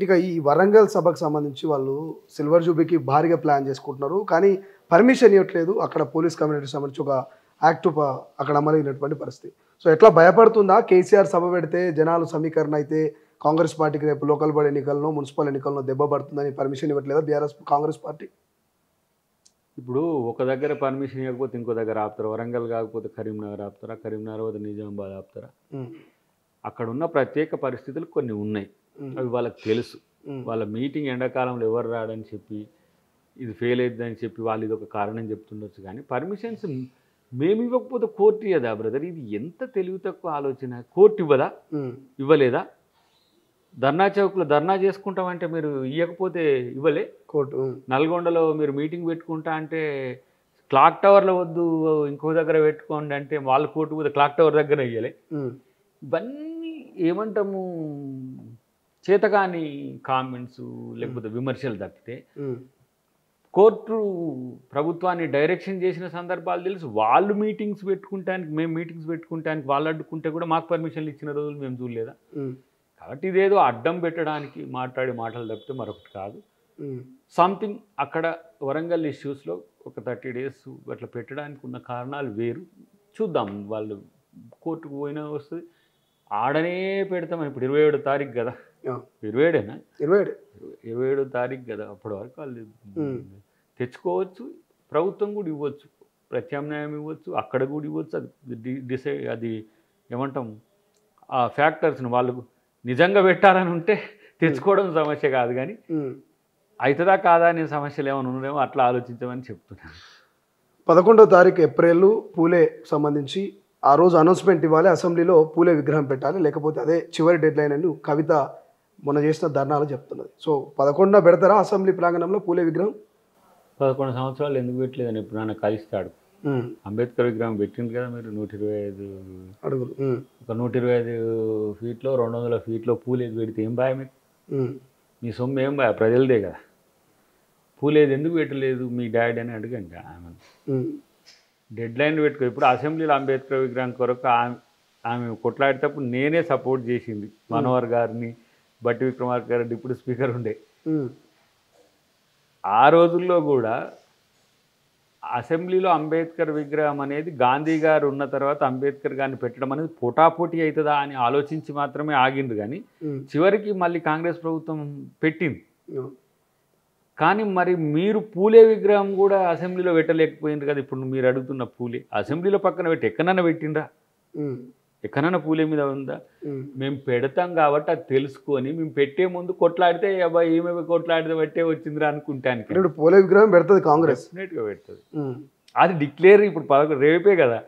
ఇక ఈ వరంగల్ సభకు సంబంధించి వాళ్ళు సిల్వర్ జూబీకి భారీగా ప్లాన్ చేసుకుంటున్నారు. కానీ పర్మిషన్ ఇవ్వట్లేదు. అక్కడ పోలీస్ కమ్యూనిటీకి సంబంధించి ఒక యాక్ట్ అక్కడ అమలైనటువంటి పరిస్థితి. సో ఎట్లా భయపడుతుందా కేసీఆర్ సభ పెడితే జనాలు సమీకరణ అయితే కాంగ్రెస్ పార్టీకి రేపు లోకల్ బాడీ ఎన్నికల్లో మున్సిపల్ ఎన్నికల్లో దెబ్బ పడుతుందని పర్మిషన్ ఇవ్వట్లేదా బీఆర్ఎస్ కాంగ్రెస్ పార్టీ? ఇప్పుడు ఒక దగ్గర పర్మిషన్ ఇవ్వకపోతే ఇంకో దగ్గర ఆపుతారు. వరంగల్ కాకపోతే కరీంనగర్ ఆపుతారా, కరీంనగర్ పోతే నిజామాబాద్ ఆపుతారా? అక్కడ ఉన్న ప్రత్యేక పరిస్థితులు కొన్ని ఉన్నాయి, అవి వాళ్ళకి తెలుసు. వాళ్ళ మీటింగ్ ఎండాకాలంలో ఎవరు రాడని చెప్పి ఇది ఫెయిల్ అవుతుందని చెప్పి వాళ్ళు ఇది ఒక కారణం చెప్తుండొచ్చు. కానీ పర్మిషన్స్ మేము ఇవ్వకపోతే కోర్టు ఇవ్వదా బ్రదర్? ఇది ఎంత తెలివి తక్కువ ఆలోచన. కోర్టు ఇవ్వదా? ఇవ్వలేదా? ధర్నా చౌక్లో ధర్నా చేసుకుంటామంటే మీరు ఇవ్వకపోతే ఇవ్వలే. కోర్టు నల్గొండలో మీరు మీటింగ్ పెట్టుకుంటా అంటే క్లాక్ టవర్లో వద్దు ఇంకో దగ్గర పెట్టుకోండి అంటే వాళ్ళ కోర్టు పోతే క్లాక్ టవర్ దగ్గర ఇవ్వలే. ఇవన్నీ ఏమంటాము, చేతకాని కామెంట్స్ లేకపోతే విమర్శలు తప్పితే కోర్టు ప్రభుత్వాన్ని డైరెక్షన్ చేసిన సందర్భాలు తెలుసు. వాళ్ళు మీటింగ్స్ పెట్టుకుంటానికి, మేము మీటింగ్స్ పెట్టుకుంటానికి వాళ్ళు అడ్డుకుంటే కూడా మాకు పర్మిషన్లు ఇచ్చిన రోజులు మేము చూడలేదా? కాబట్టి ఇదేదో అడ్డం పెట్టడానికి మాట్లాడే మాటలు తప్పితే మరొకటి కాదు. సంథింగ్ అక్కడ వరంగల్ ఇష్యూస్లో ఒక 30 days అట్లా పెట్టడానికి ఉన్న కారణాలు వేరు. చూద్దాం, వాళ్ళు కోర్టుకు పోయినా వస్తుంది. ఆడనే పెడతామని ఇప్పుడు 27వ తారీఖు కదా, 27 27వ తారీఖు కదా, అప్పటి వరకు వాళ్ళు తెచ్చుకోవచ్చు. ప్రభుత్వం కూడా ఇవ్వచ్చు, ప్రత్యామ్నాయం ఇవ్వచ్చు, అక్కడ కూడా ఇవ్వచ్చు. అది అది ఏమంటాం, ఆ ఫ్యాక్టర్స్ని వాళ్ళు నిజంగా పెట్టాలని ఉంటే తెచ్చుకోవడం సమస్య కాదు. కానీ అవుతుందా కాదా అనే సమస్యలు ఏమైనా ఉన్నాయేమో అట్లా ఆలోచించమని చెప్తున్నాను. 11వ తారీఖు ఏప్రిల్ పూలే సంబంధించి ఆ రోజు అనౌన్స్మెంట్ ఇవ్వాలి, అసెంబ్లీలో పూలే విగ్రహం పెట్టాలి, లేకపోతే అదే చివరి డెడ్ లైన్ అని కవిత మొన్న చేసిన ధర్నాలు చెప్తున్నది. సో 11న పెడతారా అసెంబ్లీ ప్రాంగణంలో పూలే విగ్రహం? 11 సంవత్సరాలు ఎందుకు పెట్టలేదని ఇప్పుడు నాన్న కలిస్తాడు. అంబేద్కర్ విగ్రహం పెట్టింది కదా మీరు, 125 అడుగులు, ఒక 125 ఫీట్లో 200 ఫీట్లో పూలేది పెడితే ఏం భయం మీకు? మీ సొమ్ము ఏం భయ, ప్రజలదే కదా. పూలేది ఎందుకు పెట్టలేదు మీ డాడీ అని అడగండి. ఆమె డెడ్ లైన్ పెట్టుకో. ఇప్పుడు అసెంబ్లీలో అంబేద్కర్ విగ్రహం కొరకు ఆమె కొట్లాడేటప్పుడు నేనే సపోర్ట్ చేసింది. మనోహర్ గారిని, బట్టి విక్రమార్క గారు డిప్యూటీ స్పీకర్ ఉండే. ఆ రోజుల్లో కూడా అసెంబ్లీలో అంబేద్కర్ విగ్రహం అనేది గాంధీ గారు ఉన్న తర్వాత అంబేద్కర్ గారిని పెట్టడం అనేది పోటాపోటీ అవుతుందా అని ఆలోచించి మాత్రమే ఆగిండ్రు. కానీ చివరికి మళ్ళీ కాంగ్రెస్ ప్రభుత్వం పెట్టింది. కానీ మరి మీరు పూలే విగ్రహం కూడా అసెంబ్లీలో పెట్టలేకపోయింది కదా. ఇప్పుడు మీరు అడుగుతున్న పూలే అసెంబ్లీలో పక్కన పెట్టి ఎక్కడన్నా పెట్టిండ్రా? ఎక్కడన్నా పూలే మీద ఉందా? మేము పెడతాం కాబట్టి అది తెలుసుకొని మేము పెట్టే ముందు కొట్లాడితే అబ్బాయి ఏమే కొట్లాడితే బట్టే వచ్చిందిరా అనుకుంటాను. పూలే విగ్రహం పెడుతుంది కాంగ్రెస్, డెఫినెట్గా పెడుతుంది. అది డిక్లేర్ ఇప్పుడు రేపే కదా.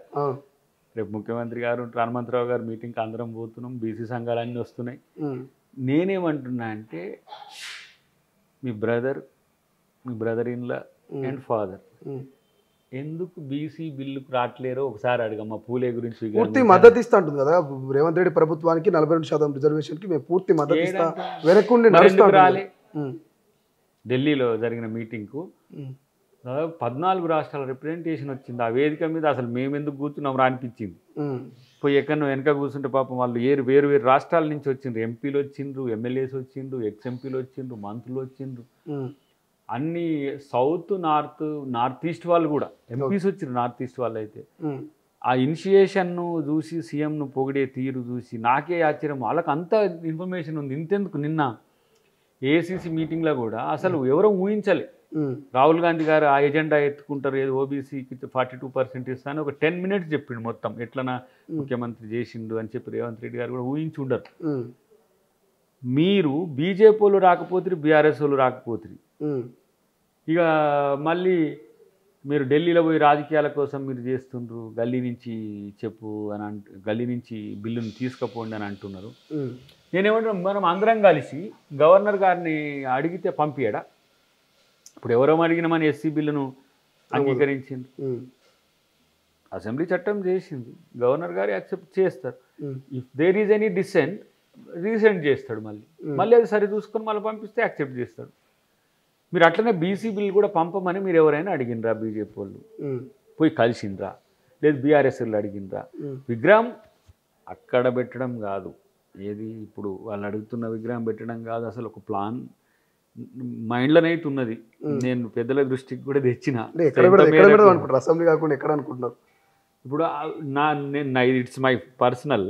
రేపు ముఖ్యమంత్రి గారు, హనుమంతరావు గారు మీటింగ్కి అందరం పోతున్నాం, బీసీ సంఘాలన్నీ వస్తున్నాయి. నేనేమంటున్నా అంటే మీ brother in law and father ఎందుకు బీసీ బిల్లుకు రావట్లేరో ఒకసారి అడగమ్మా. పూలే గురించి పూర్తి మద్దతు ఇస్తా ఉంటుంది కదా రేవంత్ రెడ్డి ప్రభుత్వానికి, 42% రిజర్వేషన్కి మేము పూర్తి మద్దతు ఇస్తా వెనక్కుండి రాలే. ఢిల్లీలో జరిగిన మీటింగ్కు 14 రాష్ట్రాల రిప్రజెంటేషన్ వచ్చింది. ఆ వేదిక మీద అసలు మేము ఎందుకు కూర్చున్నాం రా అనిపించింది. పోయి ఎక్కడో వెనక కూర్చుంటే పాపం వాళ్ళు వేరు రాష్ట్రాల నుంచి వచ్చిండ్రు. ఎంపీలు వచ్చిండ్రు, ఎమ్మెల్యేస్ వచ్చిండ్రు, ఎక్స్ఎంపీలు వచ్చిండ్రు, మంత్రులు వచ్చిండ్రు. అన్ని సౌత్ నార్త్ ఈస్ట్ వాళ్ళు కూడా ఎంపీస్ వచ్చిండ్రు. నార్త్ ఈస్ట్ వాళ్ళు అయితే ఆ ఇనిషియేషన్ను చూసి, సీఎంను పొగిడే తీరు చూసి నాకే ఆశ్చర్యం. వాళ్ళకి అంత ఇన్ఫర్మేషన్ ఉంది. ఇంతెందుకు నిన్న ఏఐసిసి మీటింగ్లో కూడా అసలు ఎవరో ఊహించలే రాహుల్ గాంధీ గారు ఆ ఎజెండా ఎత్తుకుంటారు, ఏదో ఓబీసీకి 42% ఇస్తాను ఒక 10 minutes చెప్పిండు మొత్తం ఎట్లనా ముఖ్యమంత్రి చేసిండు అని చెప్పి రేవంత్ రెడ్డి గారు కూడా ఊహించి ఉండరు. మీరు బీజేపీ వాళ్ళు రాకపోతే, బీఆర్ఎస్ వాళ్ళు రాకపోతే, ఇక మళ్ళీ మీరు ఢిల్లీలో పోయి రాజకీయాల కోసం మీరు చేస్తుండ్రు, గల్లీ నుంచి చెప్పు అని గల్లీ నుంచి బిల్లును తీసుకుపోండి అని అంటున్నారు. నేనేమంటున్నా, మనం అందరం కలిసి గవర్నర్ గారిని అడిగితే పంపియడా? ఇప్పుడు ఎవరో అడిగినామని ఎస్సీ బిల్లును అంగీకరించింది, అసెంబ్లీ చట్టం చేసింది, గవర్నర్ గారు యాక్సెప్ట్ చేస్తారు. If there is any dissent recent చేస్తాడు, మళ్ళీ అది సరి చూసుకొని మళ్ళీ పంపిస్తే యాక్సెప్ట్ చేస్తాడు. మీరు అట్లనే బీసీ బిల్ కూడా పంపమని మీరు ఎవరైనా అడిగినరా? బీజేపీ వాళ్ళు పోయి కలిసిండ్రా? లేదు బీఆర్ఎస్ వాళ్ళు అడిగినరా? విగ్రహం అక్కడ పెట్టడం కాదు, ఏది ఇప్పుడు వాళ్ళు అడుగుతున్న విగ్రహం పెట్టడం కాదు, అసలు ఒక ప్లాన్ మైండ్లోనైతే ఉన్నది. నేను పెద్దల దృష్టికి కూడా తెచ్చిన. అనుకుంటారు అసెంబ్లీ కాకుండా ఎక్కడ అనుకుంటున్నారు? ఇప్పుడు ఇట్స్ మై పర్సనల్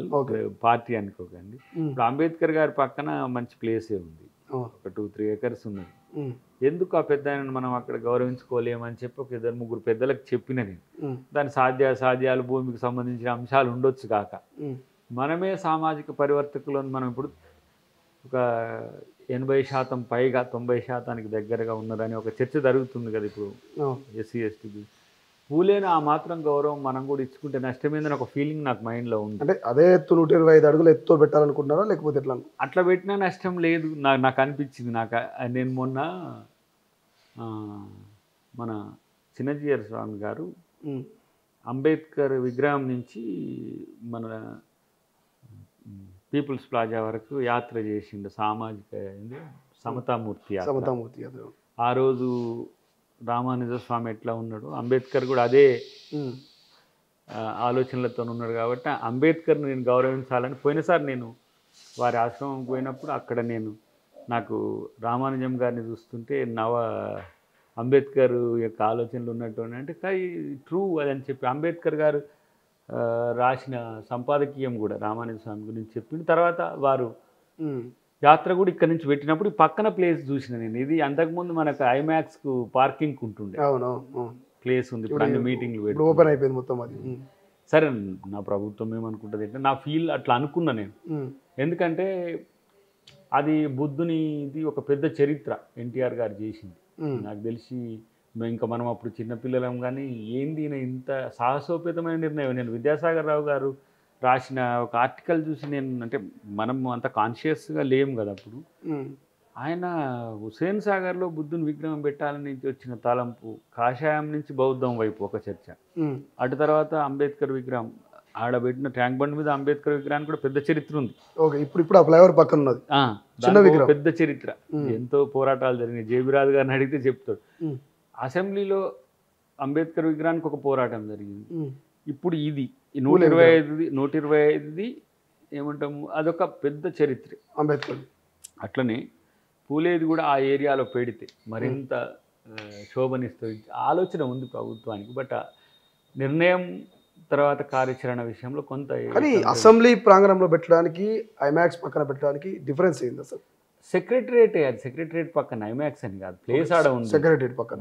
పార్టీ అనుకోకండి. ఇప్పుడు అంబేద్కర్ గారి పక్కన మంచి ప్లేసే ఉంది, ఒక 2-3 acres ఉన్నది. ఎందుకు ఆ పెద్ద ఆయనను మనం అక్కడ గౌరవించుకోలేమని చెప్పి ఒక 2-3 పెద్దలకు చెప్పిన నేను. దాని సాధ్యాలు భూమికి సంబంధించిన అంశాలు ఉండొచ్చు కాక, మనమే సామాజిక పరివర్తకులను మనం ఇప్పుడు ఒక 80% పైగా 90% దగ్గరగా ఉన్నదని ఒక చర్చ జరుగుతుంది కదా ఇప్పుడు ఎస్సీ ఎస్టీ. పూలేని ఆ మాత్రం గౌరవం మనం కూడా ఇచ్చుకుంటే నష్టమేందని ఒక ఫీలింగ్ నాకు మైండ్లో ఉంది. అంటే అదే ఎత్తు 125 అడుగులు ఎత్తుతో పెట్టాలనుకుంటున్నారా లేకపోతే ఎట్లా? అట్లా పెట్టినా నష్టం లేదు నాకు అనిపించింది. నేను మొన్న మన చిన్నజీయర్ స్వామి గారు అంబేద్కర్ విగ్రహం నుంచి మన పీపుల్స్ ప్లాజా వరకు యాత్ర చేసిండు, సామాజిక సమతామూర్తి యాత్ర. ఆ రోజు రామానుజ స్వామి ఎట్లా ఉన్నాడు, అంబేద్కర్ కూడా అదే ఆలోచనలతో ఉన్నాడు. కాబట్టి అంబేద్కర్ని నేను గౌరవించాలని పోయినసారి నేను వారి ఆశ్రమం పోయినప్పుడు అక్కడ నాకు రామానుజం గారిని చూస్తుంటే అంబేద్కర్ యొక్క ఆలోచనలు ఉన్నట్టు అంటే ట్రూ అదని చెప్పి అంబేద్కర్ గారు రాసిన సంపాదకీయం కూడా రామానుజ స్వామి గురించి చెప్పింది. తర్వాత వారు యాత్ర కూడా ఇక్కడ నుంచి పెట్టినప్పుడు పక్కన ప్లేస్ చూసిన నేను. ఇది అంతకుముందు మనకు ఐమాక్స్కు పార్కింగ్ ఉంటుండే ప్లేస్ ఉంది, ఇప్పుడు అన్ని మీటింగ్లు ఓపెన్ అయిపోయింది మొత్తం అది. సరే నా ప్రభుత్వం ఏమనుకుంటుంది అంటే నా ఫీల్ అట్లా అనుకున్నా నేను. ఎందుకంటే అది బుద్ధునిది ఒక పెద్ద చరిత్ర ఎన్టీఆర్ గారు చేసింది. నాకు తెలిసి ఇంకా మనం అప్పుడు చిన్నపిల్లలం, కానీ ఏంది ఇంత సాహసోపేతమైన నిర్ణయం. నేను విద్యాసాగర్ రావు గారు రాసిన ఒక ఆర్టికల్ చూసి అంటే మనం అంత కాన్షియస్గా లేము కదా అప్పుడు. ఆయన హుస్సేన్ సాగర్లో బుద్ధుని విగ్రహం పెట్టాలని వచ్చిన తలంపు, కాషాయం నుంచి బౌద్ధం వైపు ఒక చర్చ, అటు తర్వాత అంబేద్కర్ విగ్రహం ఆడబెట్టిన ట్యాంక్ బండ్ మీద అంబేద్కర్ విగ్రహానికి కూడా పెద్ద చరిత్ర ఉంది. ఇప్పుడు ఆ ఫ్లైఓవర్ పక్కన ఉన్నది చిన్న విగ్రహం, పెద్ద చరిత్ర. ఎంతో పోరాటాలు జరిగినాయి. జేబీరాజు గారిని అడిగితే చెప్తాడు. అసెంబ్లీలో అంబేద్కర్ విగ్రహానికి ఒక పోరాటం జరిగింది. ఇప్పుడు ఇది 125ది ఏమంటాము, అదొక పెద్ద చరిత్ర అంబేద్కర్. అట్లనే పూలేది కూడా ఆ ఏరియాలో పెడితే మరింత శోభనిస్తుంది ఆలోచన ఉంది ప్రభుత్వానికి. బట్ నిర్ణయం తర్వాత కార్యాచరణ విషయంలో కొంత. కానీ అసెంబ్లీ ప్రాంగణంలో పెట్టడానికి ఐమాక్స్ పక్కన పెట్టడానికి డిఫరెన్స్ ఏంది అసలు? సెక్రటరియట్, అది సెక్రటరియట్ పక్కన ఐమాక్స్ అని కాదు, ప్లేస్ ఆడ ఉంది సెక్రటరియట్ పక్కన.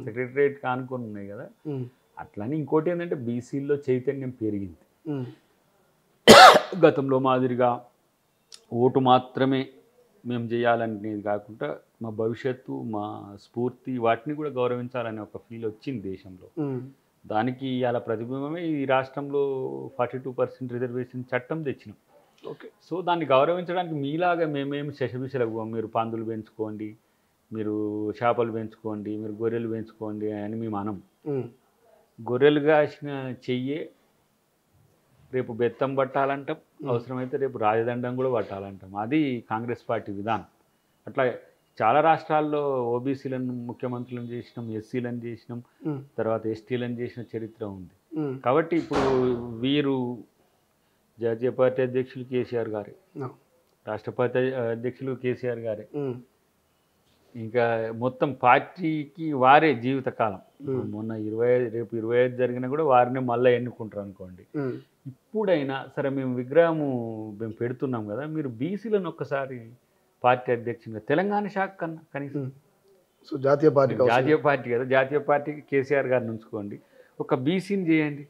సెక్రటరియట్ కానుకొని ఉన్నాయి కదా. అట్లని ఇంకోటి ఏంటంటే బీసీల్లో చైతన్యం పెరిగింది. గతంలో మాదిరిగా ఓటు మాత్రమే మేము చేయాలనేది కాకుండా మా భవిష్యత్తు, మా స్ఫూర్తి, వాటిని కూడా గౌరవించాలనే ఒక ఫీల్ వచ్చింది దేశంలో. దానికి ఇవాళ ప్రతిబింబమే ఈ రాష్ట్రంలో 42% రిజర్వేషన్ చట్టం తెచ్చినాం. సో దాన్ని గౌరవించడానికి మీలాగా మేమేమి శశబిశలకు మీరు పందులు పెంచుకోండి, మీరు చేపలు పెంచుకోండి, మీరు గొర్రెలు పెంచుకోండి అని మేము అనం. గొర్రెలు కాసిన చెయ్యే రేపు బెత్తం పట్టాలంటాం, అవసరమైతే రేపు రాజదండం కూడా పట్టాలంటాం. అది కాంగ్రెస్ పార్టీ విధానం. అట్లా చాలా రాష్ట్రాల్లో ఓబీసీలను ముఖ్యమంత్రులను చేసినాం, ఎస్సీలను చేసినాం, తర్వాత ఎస్టీలను చేసిన చరిత్ర ఉంది. కాబట్టి ఇప్పుడు వీరు జాతీయ పార్టీ అధ్యక్షులు కేసీఆర్ గారే, రాష్ట్రపతి అధ్యక్షులు కేసీఆర్ గారే, ఇంకా మొత్తం పార్టీకి వారే జీవితకాలం. మొన్న రేపు 25 జరిగినా కూడా వారిని మళ్ళీ ఎన్నుకుంటారు అనుకోండి. ఇప్పుడైనా సరే మేము విగ్రహము మేము పెడుతున్నాం కదా, మీరు బీసీలను ఒక్కసారి పార్టీ అధ్యక్షునిగా తెలంగాణ శాఖ కన్నా కనీసం జాతీయ పార్టీ కదా, జాతీయ పార్టీకి కేసీఆర్ గారిని ఉంచుకోండి, ఒక బీసీని చేయండి,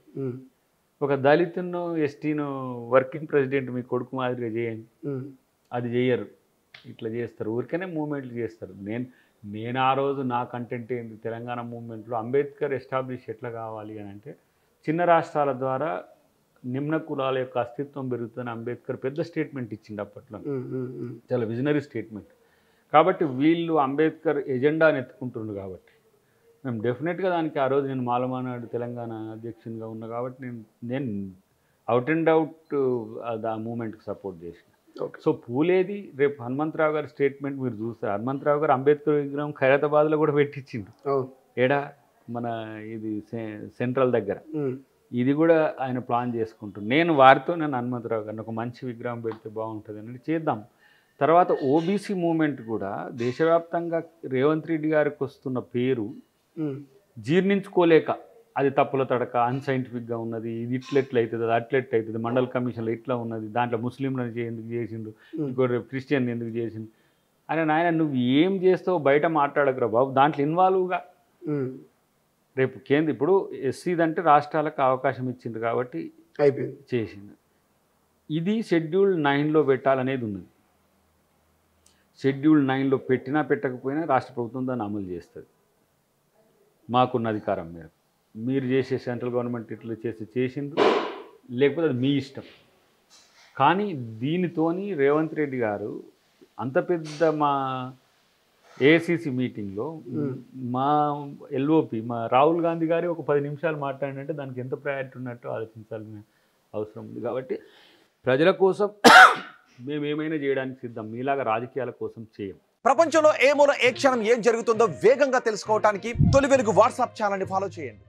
ఒక దళితును ఎస్టీను వర్కింగ్ ప్రెసిడెంట్ మీ కొడుకు మాదిరిగా చేయండి. అది చేయరు, ఇట్లా చేస్తారు, ఊరికనే మూవ్మెంట్లు చేస్తారు. నేను ఆ రోజు నా కంటెంట్ ఏంటి, తెలంగాణ మూవ్మెంట్లో అంబేద్కర్ ఎస్టాబ్లిష్ ఎట్లా కావాలి అని అంటే చిన్న రాష్ట్రాల ద్వారా నిమ్న కులాల యొక్క అస్తిత్వం పెరుగుతుందని అంబేద్కర్ పెద్ద స్టేట్మెంట్ ఇచ్చింది అప్పట్లో, చాలా విజనరీ స్టేట్మెంట్. కాబట్టి వీళ్ళు అంబేద్కర్ ఎజెండాని ఎత్తుకుంటుండ్రు. కాబట్టి మేము డెఫినెట్గా దానికి ఆ రోజు నేను మాలమానాడు తెలంగాణ అధ్యక్షునిగా ఉన్నా కాబట్టి నేను అవుట్ అండ్ అవుట్ ఆ మూమెంట్కి సపోర్ట్ చేసిన. సో పూలేది రేపు హనుమంతరావు గారి స్టేట్మెంట్ మీరు చూస్తారు. హనుమంతరావు గారు అంబేద్కర్ విగ్రహం ఖైరతాబాద్లో కూడా పెట్టించిండు. ఏడా మన ఇది సెంట్రల్ దగ్గర ఇది కూడా ఆయన ప్లాన్ చేసుకుంటాడు. నేను వారితో నేను హనుమంతరావు గారిని ఒక మంచి విగ్రహం పెడితే బాగుంటుంది అనేది చేద్దాం. తర్వాత ఓబీసీ మూమెంట్ కూడా దేశవ్యాప్తంగా రేవంత్ రెడ్డి గారికి వస్తున్న పేరు జీర్ణించుకోలేక అది తప్పుల తడక అన్సైంటిఫిక్గా ఉన్నది, ఇది ఇట్లెట్లయితుంది, అది అట్లెట్లయితుంది, మండల కమిషన్లో ఇట్లా ఉన్నది, దాంట్లో ముస్లింలను ఎందుకు చేసిండు, ఇంకోటి క్రిస్టియన్ ఎందుకు చేసిండు అని. నాయన నువ్వు ఏం చేస్తావు బయట మాట్లాడకురా బాబు, దాంట్లో ఇన్వాల్వ్గా. రేపు కేంద్ర ఇప్పుడు ఎస్సీదంటే రాష్ట్రాలకు అవకాశం ఇచ్చింది కాబట్టి అయిపోయింది, చేసింది. ఇది షెడ్యూల్ 9లో పెట్టాలనేది ఉన్నది. షెడ్యూల్ 9లో పెట్టినా పెట్టకపోయినా రాష్ట్ర ప్రభుత్వం దాన్ని అమలు చేస్తుంది మాకున్న అధికారం మేరకు. మీరు చేసే సెంట్రల్ గవర్నమెంట్ ఇట్లా చేసిండ్రు, లేకపోతే అది మీ ఇష్టం. కానీ దీనితోని రేవంత్ రెడ్డి గారు అంత పెద్ద మా ఏఐసిసి మీటింగ్లో మా ఎల్ఓపి మా రాహుల్ గాంధీ గారి ఒక 10 నిమిషాలు మాట్లాడినంటే దానికి ఎంత ప్రయారిటీ ఉన్నట్టు ఆలోచించాల్సిన అవసరం ఉంది. కాబట్టి ప్రజల కోసం మేము ఏమైనా చేయడానికి సిద్ధం, మీలాగా రాజకీయాల కోసం చేయం. ప్రపంచంలో ఏ మూల ఏ క్షణం ఏం జరుగుతుందో వేగంగా తెలుసుకోవడానికి తొలి వెలుగు వాట్సాప్ ఛానల్ని ఫాలో చేయండి.